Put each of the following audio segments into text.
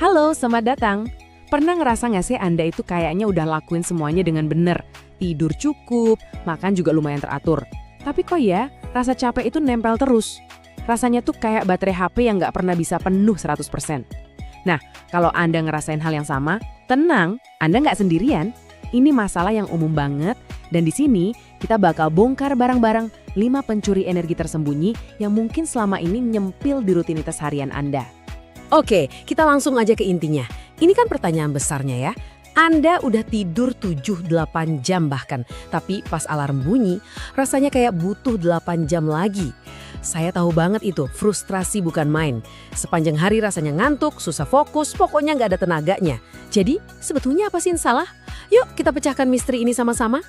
Halo, selamat datang. Pernah ngerasa nggak sih Anda itu kayaknya udah lakuin semuanya dengan bener? Tidur cukup, makan juga lumayan teratur. Tapi kok ya, rasa capek itu nempel terus. Rasanya tuh kayak baterai HP yang nggak pernah bisa penuh 100%. Nah, kalau Anda ngerasain hal yang sama, tenang, Anda nggak sendirian. Ini masalah yang umum banget, dan di sini kita bakal bongkar bareng-bareng 5 pencuri energi tersembunyi yang mungkin selama ini nyempil di rutinitas harian Anda. Oke, kita langsung aja ke intinya. Ini kan pertanyaan besarnya ya. Anda udah tidur 7-8 jam bahkan, tapi pas alarm bunyi, rasanya kayak butuh 8 jam lagi. Saya tahu banget itu, frustrasi bukan main. Sepanjang hari rasanya ngantuk, susah fokus, pokoknya nggak ada tenaganya. Jadi, sebetulnya apa sih yang salah? Yuk kita pecahkan misteri ini sama-sama.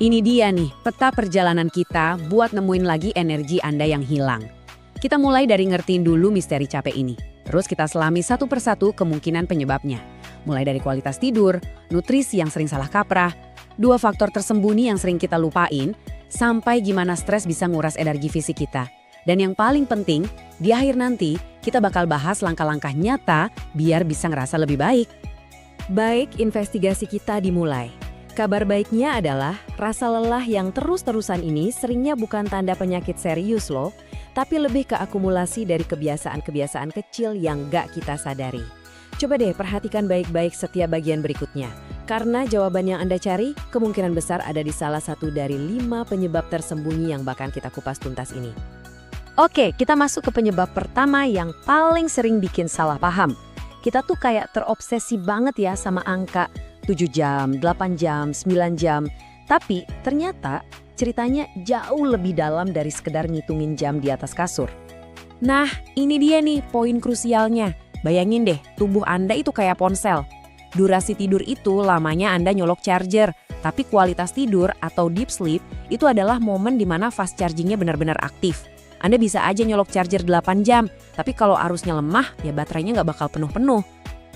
Ini dia nih, peta perjalanan kita buat nemuin lagi energi Anda yang hilang. Kita mulai dari ngertiin dulu misteri capek ini. Terus kita selami satu persatu kemungkinan penyebabnya. Mulai dari kualitas tidur, nutrisi yang sering salah kaprah, 2 faktor tersembunyi yang sering kita lupain, sampai gimana stres bisa nguras energi fisik kita. Dan yang paling penting, di akhir nanti kita bakal bahas langkah-langkah nyata biar bisa ngerasa lebih baik. Baik, investigasi kita dimulai. Kabar baiknya adalah rasa lelah yang terus-terusan ini seringnya bukan tanda penyakit serius loh, tapi lebih ke akumulasi dari kebiasaan-kebiasaan kecil yang gak kita sadari. Coba deh perhatikan baik-baik setiap bagian berikutnya. Karena jawaban yang Anda cari kemungkinan besar ada di salah satu dari 5 penyebab tersembunyi yang bakal kita kupas tuntas ini. Oke, kita masuk ke penyebab pertama yang paling sering bikin salah paham. Kita tuh kayak terobsesi banget ya sama angka 7 jam, 8 jam, 9 jam. Tapi ternyata ceritanya jauh lebih dalam dari sekedar ngitungin jam di atas kasur. Nah, ini dia nih poin krusialnya. Bayangin deh, tubuh Anda itu kayak ponsel. Durasi tidur itu lamanya Anda nyolok charger, tapi kualitas tidur atau deep sleep itu adalah momen di mana fast chargingnya benar-benar aktif. Anda bisa aja nyolok charger 8 jam, tapi kalau arusnya lemah, ya baterainya nggak bakal penuh-penuh.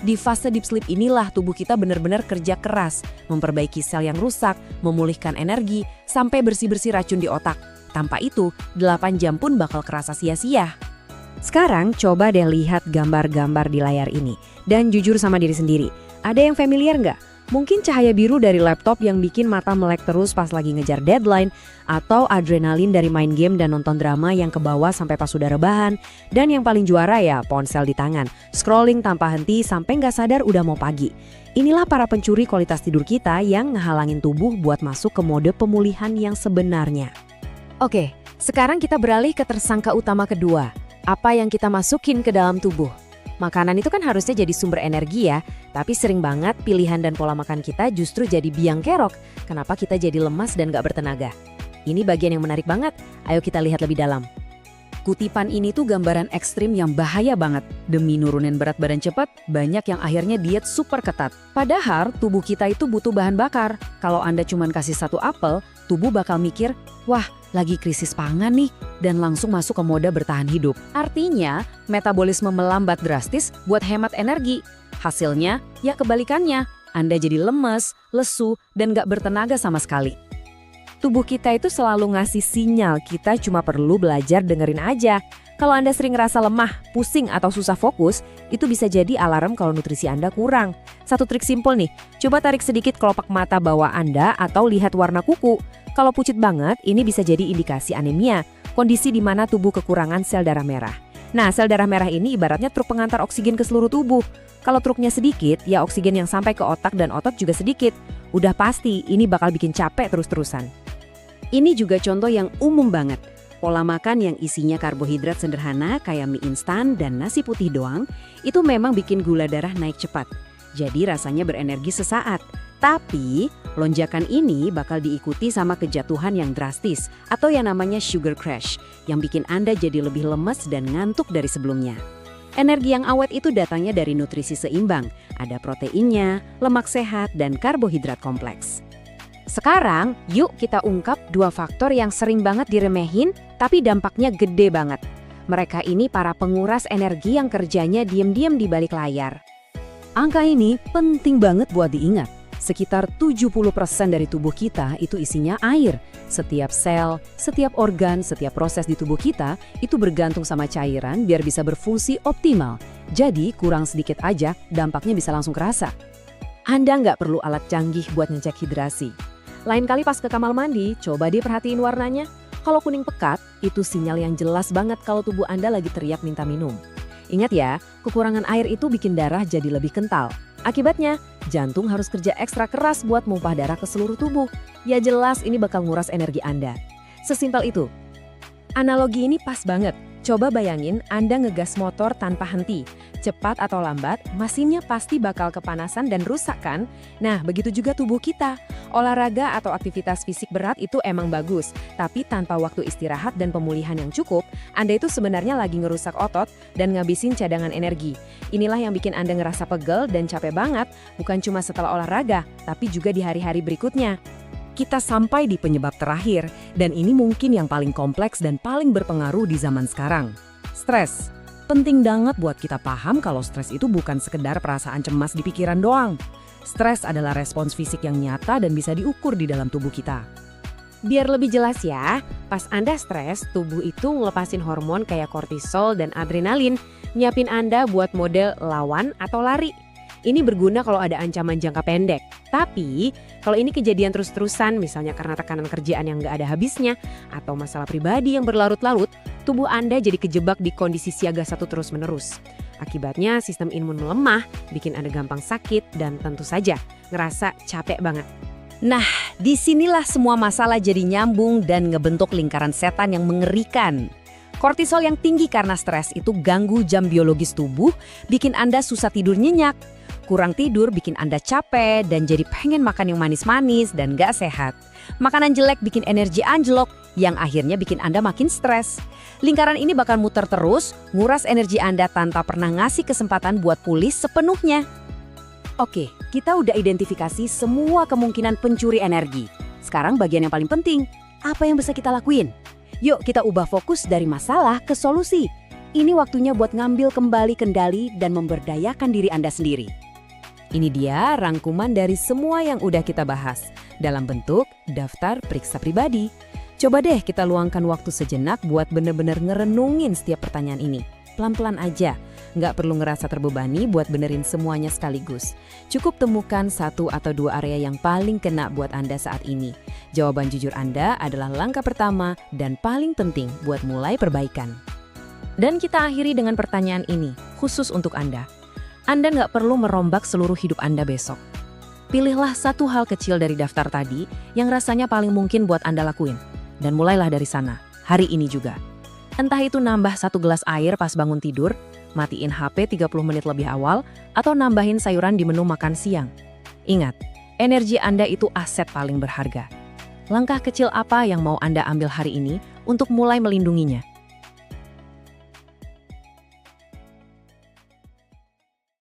Di fase deep sleep inilah tubuh kita benar-benar kerja keras, memperbaiki sel yang rusak, memulihkan energi, sampai bersih-bersih racun di otak. Tanpa itu, 8 jam pun bakal kerasa sia-sia. Sekarang coba deh lihat gambar-gambar di layar ini. Dan jujur sama diri sendiri, ada yang familiar nggak? Mungkin cahaya biru dari laptop yang bikin mata melek terus pas lagi ngejar deadline, atau adrenalin dari main game dan nonton drama yang kebawa sampai pas sudah rebahan, dan yang paling juara ya ponsel di tangan, scrolling tanpa henti sampai nggak sadar udah mau pagi. Inilah para pencuri kualitas tidur kita yang ngehalangin tubuh buat masuk ke mode pemulihan yang sebenarnya. Oke, sekarang kita beralih ke tersangka utama kedua. Apa yang kita masukin ke dalam tubuh? Makanan itu kan harusnya jadi sumber energi ya, tapi sering banget pilihan dan pola makan kita justru jadi biang kerok. Kenapa kita jadi lemas dan gak bertenaga? Ini bagian yang menarik banget, ayo kita lihat lebih dalam. Kutipan ini tuh gambaran ekstrim yang bahaya banget. Demi nurunin berat badan cepat, banyak yang akhirnya diet super ketat. Padahal tubuh kita itu butuh bahan bakar. Kalau Anda cuma kasih 1 apel, tubuh bakal mikir, wah lagi krisis pangan nih, dan langsung masuk ke mode bertahan hidup. Artinya, metabolisme melambat drastis buat hemat energi. Hasilnya, ya kebalikannya. Anda jadi lemes, lesu, dan gak bertenaga sama sekali. Tubuh kita itu selalu ngasih sinyal, kita cuma perlu belajar dengerin aja. Kalau Anda sering ngerasa lemah, pusing, atau susah fokus, itu bisa jadi alarm kalau nutrisi Anda kurang. Satu trik simpel nih, coba tarik sedikit kelopak mata bawah Anda atau lihat warna kuku. Kalau pucet banget, ini bisa jadi indikasi anemia, kondisi di mana tubuh kekurangan sel darah merah. Nah, sel darah merah ini ibaratnya truk pengantar oksigen ke seluruh tubuh. Kalau truknya sedikit, ya oksigen yang sampai ke otak dan otot juga sedikit. Udah pasti ini bakal bikin capek terus-terusan. Ini juga contoh yang umum banget. Pola makan yang isinya karbohidrat sederhana kayak mie instan dan nasi putih doang, itu memang bikin gula darah naik cepat. Jadi rasanya berenergi sesaat. Tapi lonjakan ini bakal diikuti sama kejatuhan yang drastis atau yang namanya sugar crash yang bikin Anda jadi lebih lemes dan ngantuk dari sebelumnya. Energi yang awet itu datangnya dari nutrisi seimbang, ada proteinnya, lemak sehat, dan karbohidrat kompleks. Sekarang, yuk kita ungkap 2 faktor yang sering banget diremehin tapi dampaknya gede banget. Mereka ini para penguras energi yang kerjanya diam-diam di balik layar. Angka ini penting banget buat diingat. Sekitar 70% dari tubuh kita itu isinya air. Setiap sel, setiap organ, setiap proses di tubuh kita itu bergantung sama cairan biar bisa berfungsi optimal. Jadi kurang sedikit aja dampaknya bisa langsung kerasa. Anda nggak perlu alat canggih buat ngecek hidrasi. Lain kali pas ke kamar mandi, coba deh perhatiin warnanya. Kalau kuning pekat, itu sinyal yang jelas banget kalau tubuh Anda lagi teriak minta minum. Ingat ya, kekurangan air itu bikin darah jadi lebih kental. Akibatnya, jantung harus kerja ekstra keras buat mumpah darah ke seluruh tubuh. Ya jelas ini bakal nguras energi Anda. Sesimpel itu. Analogi ini pas banget. Coba bayangin Anda ngegas motor tanpa henti. Cepat atau lambat, mesinnya pasti bakal kepanasan dan rusak kan? Nah, begitu juga tubuh kita. Olahraga atau aktivitas fisik berat itu emang bagus, tapi tanpa waktu istirahat dan pemulihan yang cukup, Anda itu sebenarnya lagi ngerusak otot dan ngabisin cadangan energi. Inilah yang bikin Anda ngerasa pegel dan capek banget, bukan cuma setelah olahraga, tapi juga di hari-hari berikutnya. Kita sampai di penyebab terakhir, dan ini mungkin yang paling kompleks dan paling berpengaruh di zaman sekarang. Stres. Penting banget buat kita paham kalau stres itu bukan sekedar perasaan cemas di pikiran doang. Stres adalah respons fisik yang nyata dan bisa diukur di dalam tubuh kita. Biar lebih jelas ya, pas Anda stres, tubuh itu ngelepasin hormon kayak kortisol dan adrenalin, nyiapin Anda buat model lawan atau lari. Ini berguna kalau ada ancaman jangka pendek. Tapi, kalau ini kejadian terus-terusan, misalnya karena tekanan kerjaan yang nggak ada habisnya, atau masalah pribadi yang berlarut-larut, tubuh Anda jadi kejebak di kondisi siaga 1 terus-menerus. Akibatnya, sistem imun melemah, bikin Anda gampang sakit, dan tentu saja ngerasa capek banget. Nah, disinilah semua masalah jadi nyambung dan ngebentuk lingkaran setan yang mengerikan. Kortisol yang tinggi karena stres itu ganggu jam biologis tubuh, bikin Anda susah tidur nyenyak. Kurang tidur bikin Anda capek dan jadi pengen makan yang manis-manis dan gak sehat. Makanan jelek bikin energi anjlok, yang akhirnya bikin Anda makin stres. Lingkaran ini bakal muter terus, nguras energi Anda tanpa pernah ngasih kesempatan buat pulih sepenuhnya. Oke, kita udah identifikasi semua kemungkinan pencuri energi. Sekarang bagian yang paling penting, apa yang bisa kita lakuin? Yuk kita ubah fokus dari masalah ke solusi. Ini waktunya buat ngambil kembali kendali dan memberdayakan diri Anda sendiri. Ini dia rangkuman dari semua yang udah kita bahas dalam bentuk daftar periksa pribadi. Coba deh kita luangkan waktu sejenak buat bener-bener ngerenungin setiap pertanyaan ini. Pelan-pelan aja, nggak perlu ngerasa terbebani buat benerin semuanya sekaligus. Cukup temukan 1 atau 2 area yang paling kena buat Anda saat ini. Jawaban jujur Anda adalah langkah pertama dan paling penting buat mulai perbaikan. Dan kita akhiri dengan pertanyaan ini, khusus untuk Anda. Anda nggak perlu merombak seluruh hidup Anda besok. Pilihlah 1 hal kecil dari daftar tadi yang rasanya paling mungkin buat Anda lakuin. Dan mulailah dari sana, hari ini juga. Entah itu nambah 1 gelas air pas bangun tidur, matiin HP 30 menit lebih awal, atau nambahin sayuran di menu makan siang. Ingat, energi Anda itu aset paling berharga. Langkah kecil apa yang mau Anda ambil hari ini untuk mulai melindunginya?